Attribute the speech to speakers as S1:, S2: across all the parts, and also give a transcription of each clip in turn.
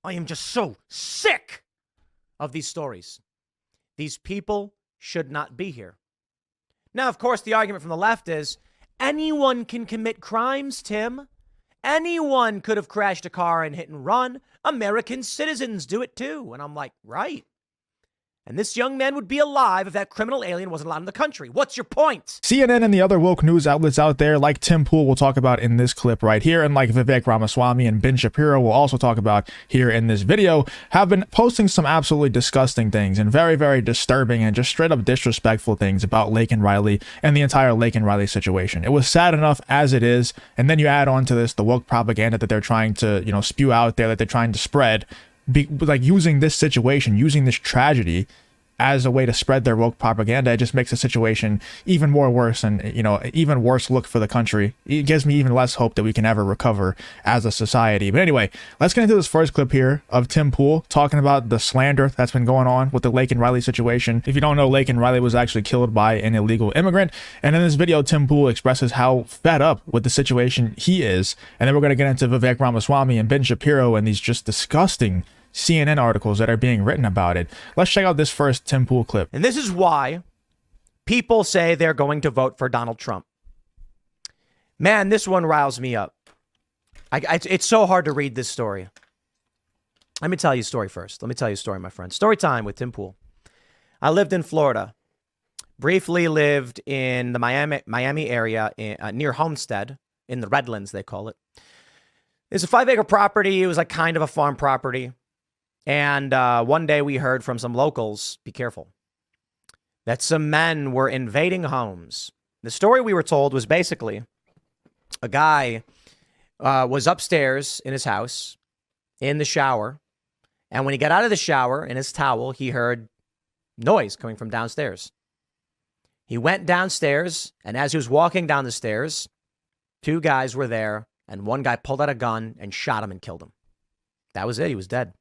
S1: I am just so sick of these stories. These people should not be here. Now, of course, the argument from the left is anyone can commit crimes, Tim. Anyone could have crashed a car and hit and run. American citizens do it too. And I'm like, right. And this young man would be alive if that criminal alien wasn't allowed in the country. What's your point?
S2: CNN and the other woke news outlets out there, like Tim Pool we'll talk about in this clip right here, and like Vivek Ramaswamy and Ben Shapiro will also talk about here in this video, have been posting some absolutely disgusting things and very, very disturbing and just straight up disrespectful things about Laken Riley and the entire Laken Riley situation. It was sad enough as it is, and then you add on to this the woke propaganda that they're trying to, spew out there, that they're trying to spread. Like using this situation, using this tragedy as a way to spread their woke propaganda, it just makes the situation even more worse and, even worse look for the country. It gives me even less hope that we can ever recover as a society. But anyway, let's get into this first clip here of Tim Pool talking about the slander that's been going on with the Laken Riley situation. If you don't know, Laken Riley was actually killed by an illegal immigrant. And in this video, Tim Pool expresses how fed up with the situation he is. And then we're going to get into Vivek Ramaswamy and Ben Shapiro and these just disgusting CNN articles that are being written about it. Let's check out this first Tim Pool clip.
S1: And this is why people say they're going to vote for Donald Trump. Man, this one riles me up. It's so hard to read this story. Let me tell you a story first. Let me tell you a story, my friend. Story time with Tim Pool. I lived in Florida. Briefly lived in the Miami area near Homestead, in the Redlands, they call it. It's a 5-acre property. It was like kind of a farm property. And one day we heard from some locals, be careful, that some men were invading homes. The story we were told was basically a guy was upstairs in his house in the shower. And when he got out of the shower in his towel, he heard noise coming from downstairs. He went downstairs, and as he was walking down the stairs, 2 guys were there, and one guy pulled out a gun and shot him and killed him. That was it. He was dead.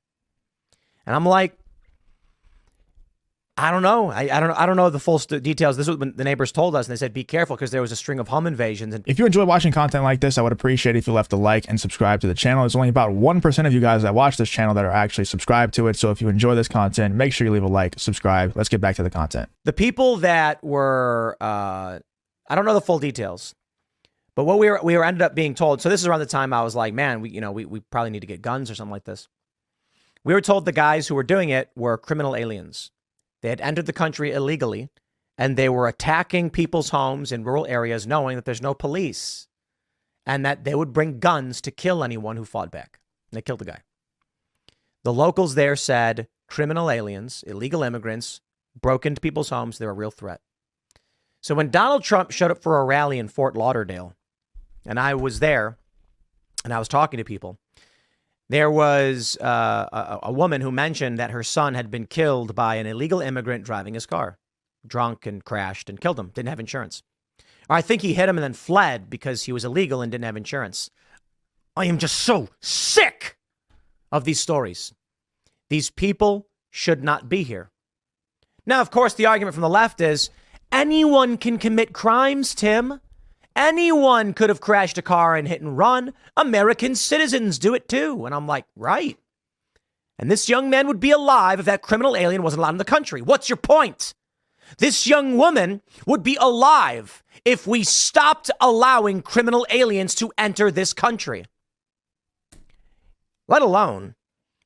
S1: And I'm like, I don't know. I don't know the full details. This is what the neighbors told us, and they said, be careful because there was a string of home invasions. And
S2: if you enjoy watching content like this, I would appreciate it if you left a like and subscribe to the channel. There's only about 1% of you guys that watch this channel that are actually subscribed to it. So if you enjoy this content, make sure you leave a like, subscribe. Let's get back to the content.
S1: The people that were, I don't know the full details, but what we were ended up being told. So this is around the time I was like, man, we probably need to get guns or something like this. We were told the guys who were doing it were criminal aliens. They had entered the country illegally, and they were attacking people's homes in rural areas knowing that there's no police, and that they would bring guns to kill anyone who fought back. And they killed the guy. The locals there said criminal aliens, illegal immigrants, broke into people's homes. They're a real threat. So when Donald Trump showed up for a rally in Fort Lauderdale, and I was there, and I was talking to people, there was a woman who mentioned that her son had been killed by an illegal immigrant driving his car, drunk and crashed and killed him, didn't have insurance. Or I think he hit him and then fled because he was illegal and didn't have insurance. I am just so sick of these stories. These people should not be here. Now, of course, the argument from the left is anyone can commit crimes, Tim. Anyone could have crashed a car and hit and run. American citizens do it too. And I'm like, right. And this young man would be alive if that criminal alien wasn't allowed in the country. What's your point? This young woman would be alive if we stopped allowing criminal aliens to enter this country. Let alone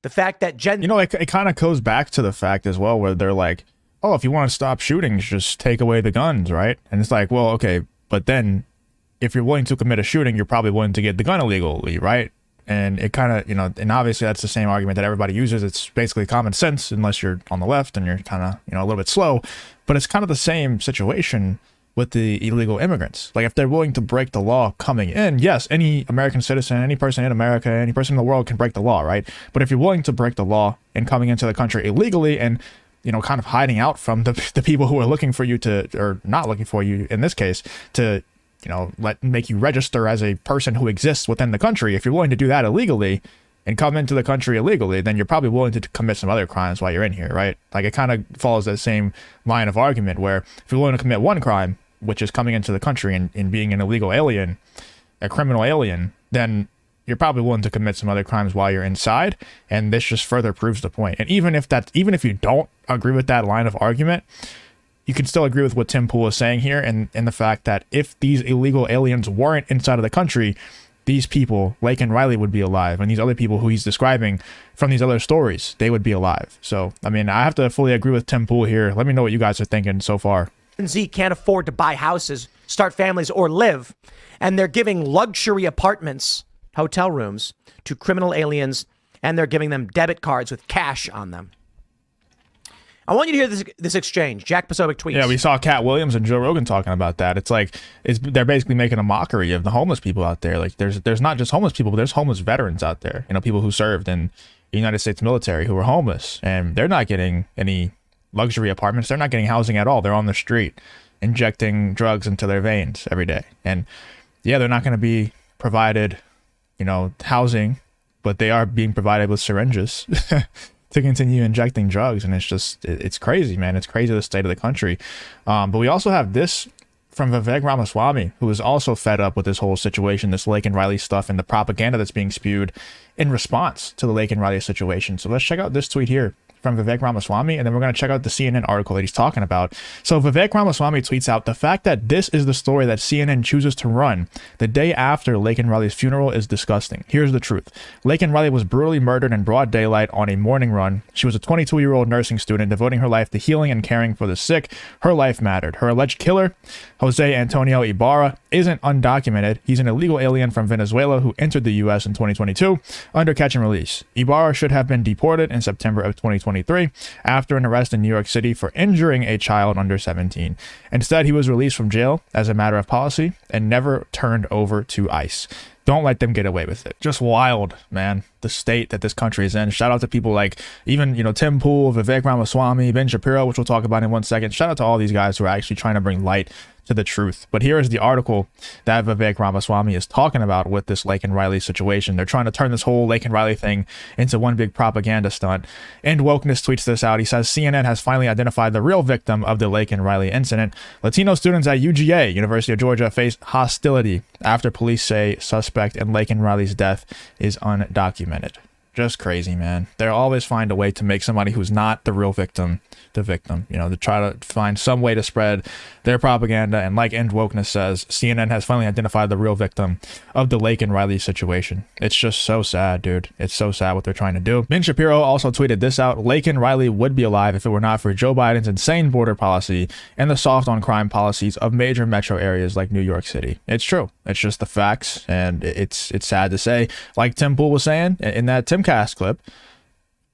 S1: the fact that
S2: it kind of goes back to the fact as well where they're like, oh, if you want to stop shootings, just take away the guns, right? And it's like, well, okay, but then if you're willing to commit a shooting, you're probably willing to get the gun illegally, right? And it kind of, and obviously that's the same argument that everybody uses. It's basically common sense unless you're on the left and you're kind of, a little bit slow. But it's kind of the same situation with the illegal immigrants. Like if they're willing to break the law coming in, yes, any American citizen, any person in America, any person in the world can break the law, right? But if you're willing to break the law and coming into the country illegally and, kind of hiding out from the people who are looking for you or not looking for you in this case, to make you register as a person who exists within the country. If you're willing to do that illegally and come into the country illegally, then you're probably willing to commit some other crimes while you're in here, right? Like it kind of follows that same line of argument where if you're willing to commit one crime, which is coming into the country and being an illegal alien, a criminal alien, then you're probably willing to commit some other crimes while you're inside, and this just further proves the point. And even if you don't agree with that line of argument, you can still agree with what Tim Pool is saying here, and the fact that if these illegal aliens weren't inside of the country, these people, Laken Riley, would be alive, and these other people who he's describing from these other stories, they would be alive. So, I mean, I have to fully agree with Tim Pool here. Let me know what you guys are thinking so far.
S1: Z can't afford to buy houses, start families, or live, and they're giving luxury apartments, hotel rooms, to criminal aliens, and they're giving them debit cards with cash on them. I want you to hear this exchange. Jack Posobiec tweets.
S2: Yeah, we saw Cat Williams and Joe Rogan talking about that. It's like they're basically making a mockery of the homeless people out there. Like there's not just homeless people, but there's homeless veterans out there. You know, people who served in the United States military who were homeless, and they're not getting any luxury apartments. They're not getting housing at all. They're on the street injecting drugs into their veins every day. And yeah, they're not going to be provided, you know, housing, but they are being provided with syringes to continue injecting drugs. And it's crazy, man. It's crazy, the state of the country. But we also have this from Vivek Ramaswamy, who is also fed up with this whole situation, this Laken Riley stuff, and the propaganda that's being spewed in response to the Laken Riley situation. So let's check out this tweet here from Vivek Ramaswamy, and then we're going to check out the CNN article that he's talking about. So Vivek Ramaswamy tweets out, "The fact that this is the story that CNN chooses to run the day after Laken Riley's funeral is disgusting. Here's the truth. Laken Riley was brutally murdered in broad daylight on a morning run. She was a 22-year-old nursing student devoting her life to healing and caring for the sick. Her life mattered. Her alleged killer, Jose Antonio Ibarra, isn't undocumented. He's an illegal alien from Venezuela who entered the U.S. in 2022 under catch and release. Ibarra should have been deported in September of 2023 after an arrest in New York City for injuring a child under 17. Instead, he was released from jail as a matter of policy and never turned over to ICE. Don't let them get away with it." Just wild, man, the state that this country is in. Shout out to people like even, you know, Tim Pool, Vivek Ramaswamy, Ben Shapiro, which we'll talk about in 1 second. Shout out to all these guys who are actually trying to bring light to the truth. But here is the article that Vivek Ramaswamy is talking about with this Laken Riley situation. They're trying to turn this whole Laken Riley thing into one big propaganda stunt. And Wokeness tweets this out. He says, "CNN has finally identified the real victim of the Laken Riley incident. Latino students at UGA, University of Georgia, face hostility after police say suspect in Laken Riley's death is undocumented." Just crazy, man. They'll always find a way to make somebody who's not the real victim the victim, you know, to try to find some way to spread their propaganda. And like End Wokeness says, CNN has finally identified the real victim of the Laken Riley situation. It's just so sad, dude. It's so sad what they're trying to do. Ben Shapiro also tweeted this out: "Laken Riley would be alive if it were not for Joe Biden's insane border policy and the soft on crime policies of major metro areas like New York City." It's true. It's just the facts. And it's sad to say, like Tim Pool was saying in that Timcast clip,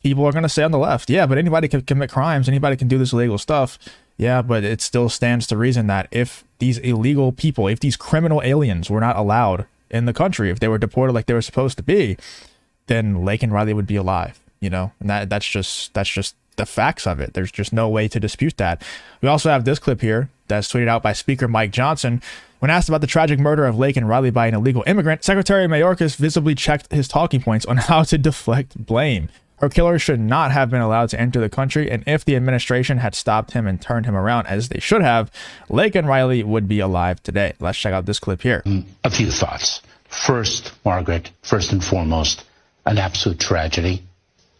S2: people are going to say on the left, yeah, but anybody can commit crimes. Anybody can do this illegal stuff. Yeah, but it still stands to reason that if these illegal people, if these criminal aliens were not allowed in the country, if they were deported like they were supposed to be, then Laken Riley would be alive, you know, and that's just the facts of it. There's just no way to dispute that. We also have this clip here that's tweeted out by Speaker Mike Johnson. When asked about the tragic murder of Laken Riley by an illegal immigrant, Secretary Mayorkas visibly checked his talking points on how to deflect blame. Her killer should not have been allowed to enter the country, and if the administration had stopped him and turned him around as they should have, Laken Riley would be alive today. Let's check out this clip here.
S3: A few thoughts. First, Margaret, first and foremost, an absolute tragedy,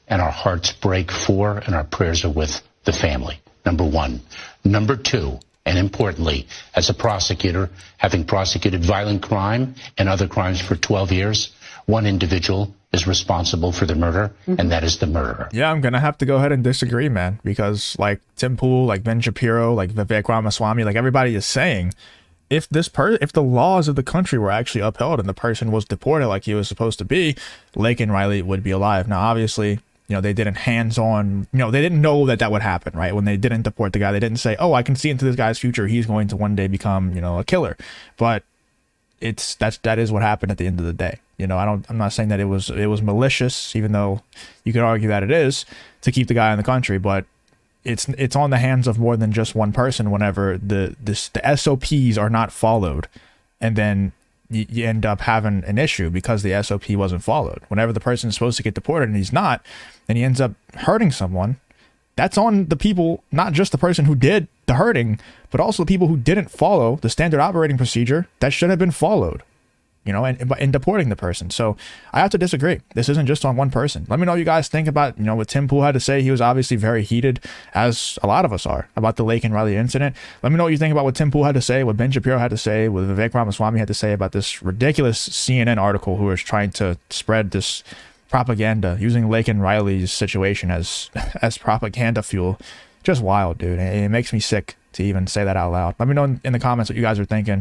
S3: and our hearts break for and our prayers are with the family. Number one. Number two, and importantly, as a prosecutor, having prosecuted violent crime and other crimes for 12 years, one individual is responsible for the murder, and that is the murderer.
S2: Yeah, I'm going to have to go ahead and disagree, man, because like Tim Pool, like Ben Shapiro, like Vivek Ramaswamy, like everybody is saying, if the laws of the country were actually upheld and the person was deported like he was supposed to be, Laken Riley would be alive. Now, obviously, you know, they didn't they didn't know that would happen, right? When they didn't deport the guy, they didn't say, oh, I can see into this guy's future. He's going to one day become, you know, a killer. But that is what happened at the end of the day. You know, I'm not saying that it was malicious, even though you could argue that it is, to keep the guy in the country, but it's on the hands of more than just one person whenever the SOPs are not followed, and then you end up having an issue because the SOP wasn't followed. Whenever the person is supposed to get deported and he's not, and he ends up hurting someone, that's on the people, not just the person who did the hurting, but also the people who didn't follow the standard operating procedure that should have been followed. you know, in deporting the person. So I have to disagree. This isn't just on one person. Let me know what you guys think about, you know, what Tim Pool had to say. He was obviously very heated, as a lot of us are, about the Laken Riley incident. Let me know what you think about what Tim Pool had to say, what Ben Shapiro had to say, what Vivek Ramaswamy had to say about this ridiculous CNN article who is trying to spread this propaganda using Laken Riley's situation as propaganda fuel. Just wild, dude. It makes me sick to even say that out loud. Let me know in the comments what you guys are thinking.